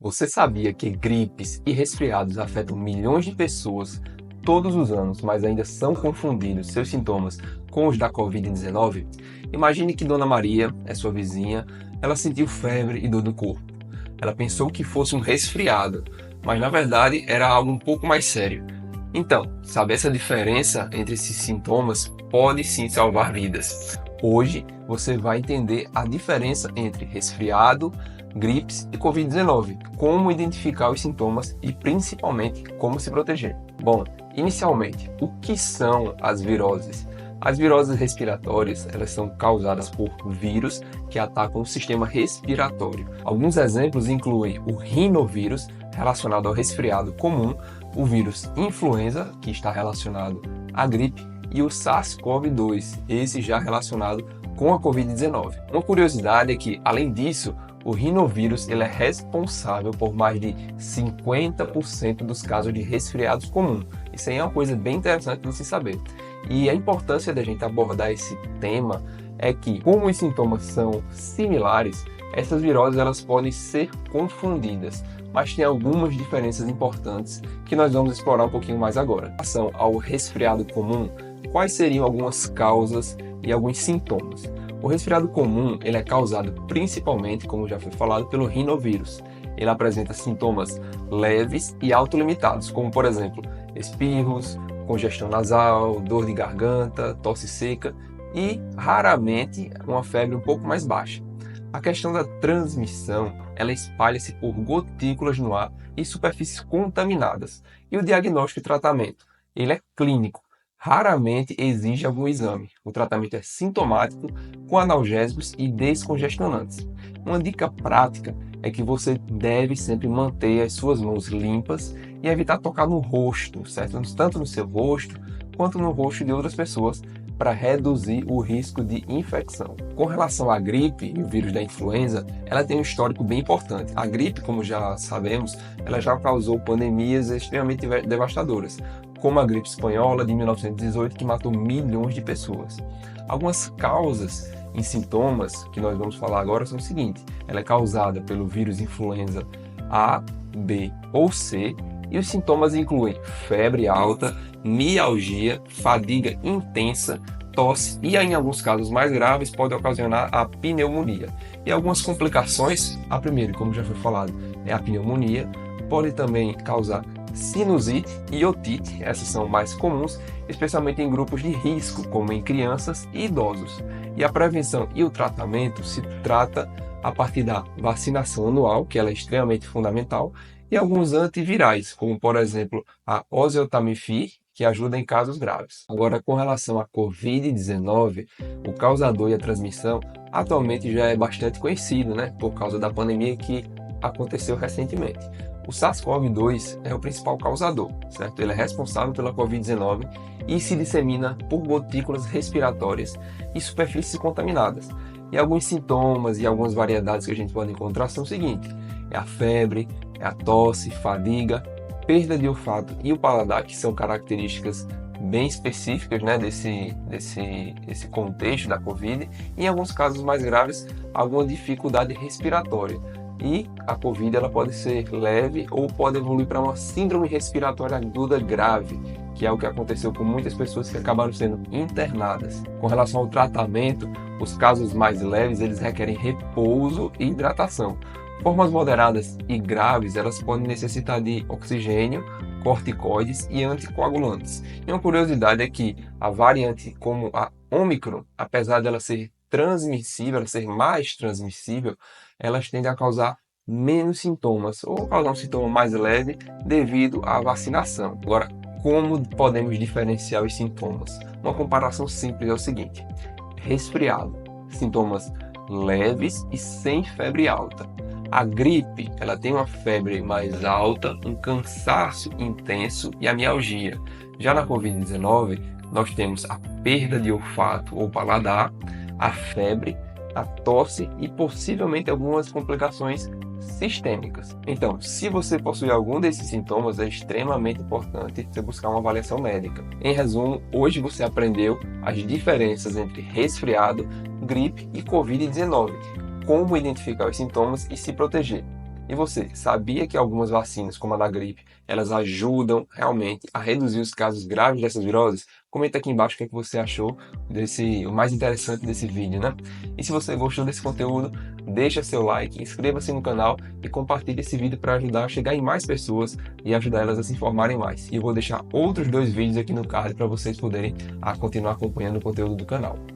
Você sabia que gripes e resfriados afetam milhões de pessoas todos os anos, mas ainda são confundidos seus sintomas com os da Covid-19? Imagine que Dona Maria é sua vizinha, ela sentiu febre e dor no corpo. Ela pensou que fosse um resfriado, mas na verdade era algo um pouco mais sério. Então, saber essa diferença entre esses sintomas pode sim salvar vidas. Hoje você vai entender a diferença entre resfriado, gripes e Covid-19, como identificar os sintomas e principalmente como se proteger. Bom, inicialmente, o que são as viroses? As viroses respiratórias, elas são causadas por vírus que atacam o sistema respiratório. Alguns exemplos incluem o rinovírus, relacionado ao resfriado comum, o vírus influenza, que está relacionado à gripe, e o SARS-CoV-2, esse já relacionado com a Covid-19. Uma curiosidade é que, além disso, o rinovírus ele é responsável por mais de 50% dos casos de resfriados comuns. Isso aí é uma coisa bem interessante de se saber. E a importância da gente abordar esse tema é que, como os sintomas são similares, essas viroses elas podem ser confundidas, mas tem algumas diferenças importantes que nós vamos explorar um pouquinho mais agora. Em relação ao resfriado comum, quais seriam algumas causas e alguns sintomas? O resfriado comum ele é causado principalmente, como já foi falado, pelo rinovírus. Ele apresenta sintomas leves e autolimitados, como por exemplo, espirros, congestão nasal, dor de garganta, tosse seca e, raramente, uma febre um pouco mais baixa. A questão da transmissão, ela espalha-se por gotículas no ar e superfícies contaminadas. E o diagnóstico e tratamento, ele é clínico. Raramente exige algum exame. O tratamento é sintomático, com analgésicos e descongestionantes. Uma dica prática é que você deve sempre manter as suas mãos limpas e evitar tocar no rosto, certo? Tanto no seu rosto quanto no rosto de outras pessoas, para reduzir o risco de infecção. Com relação à gripe e o vírus da influenza, ela tem um histórico bem importante. A gripe, como já sabemos, ela já causou pandemias extremamente devastadoras, como a gripe espanhola de 1918, que matou milhões de pessoas. Algumas causas em sintomas que nós vamos falar agora são o seguinte: ela é causada pelo vírus influenza A, B ou C, e os sintomas incluem febre alta, mialgia, fadiga intensa, tosse e, em alguns casos mais graves, pode ocasionar a pneumonia. E algumas complicações, a primeira, como já foi falado, é a pneumonia, pode também causar sinusite e otite, essas são mais comuns, especialmente em grupos de risco, como em crianças e idosos. E a prevenção e o tratamento se trata a partir da vacinação anual, que ela é extremamente fundamental, e alguns antivirais, como por exemplo a oseltamivir, que ajuda em casos graves. Agora, com relação à Covid-19, o causador e a transmissão atualmente já é bastante conhecido, por causa da pandemia que aconteceu recentemente. O SARS-CoV-2 é o principal causador, certo? Ele é responsável pela Covid-19 e se dissemina por gotículas respiratórias e superfícies contaminadas. E alguns sintomas e algumas variedades que a gente pode encontrar são o seguinte: é a febre, é a tosse, fadiga, perda de olfato e o paladar, que são características bem específicas, desse contexto da Covid. E em alguns casos mais graves, alguma dificuldade respiratória. E a Covid ela pode ser leve ou pode evoluir para uma síndrome respiratória aguda grave, que é o que aconteceu com muitas pessoas que acabaram sendo internadas. Com relação ao tratamento, os casos mais leves eles requerem repouso e hidratação. Formas moderadas e graves elas podem necessitar de oxigênio, corticoides e anticoagulantes. E uma curiosidade é que a variante como a Ômicron, apesar dela ser transmissível, ela ser mais transmissível, elas tendem a causar menos sintomas ou causar um sintoma mais leve devido à vacinação. Agora, como podemos diferenciar os sintomas? Uma comparação simples é o seguinte: resfriado, sintomas leves e sem febre alta. A gripe, ela tem uma febre mais alta, um cansaço intenso e a mialgia. Já na Covid-19, nós temos a perda de olfato ou paladar, a febre, a tosse e possivelmente algumas complicações sistêmicas. Então, se você possui algum desses sintomas, é extremamente importante você buscar uma avaliação médica. Em resumo, hoje você aprendeu as diferenças entre resfriado, gripe e Covid-19, como identificar os sintomas e se proteger. E você, sabia que algumas vacinas, como a da gripe, elas ajudam realmente a reduzir os casos graves dessas viroses? Comenta aqui embaixo o que é que você achou o mais interessante desse vídeo, né? E se você gostou desse conteúdo, deixa seu like, inscreva-se no canal e compartilhe esse vídeo para ajudar a chegar em mais pessoas e ajudar elas a se informarem mais. E eu vou deixar outros 2 vídeos aqui no card para vocês poderem continuar acompanhando o conteúdo do canal.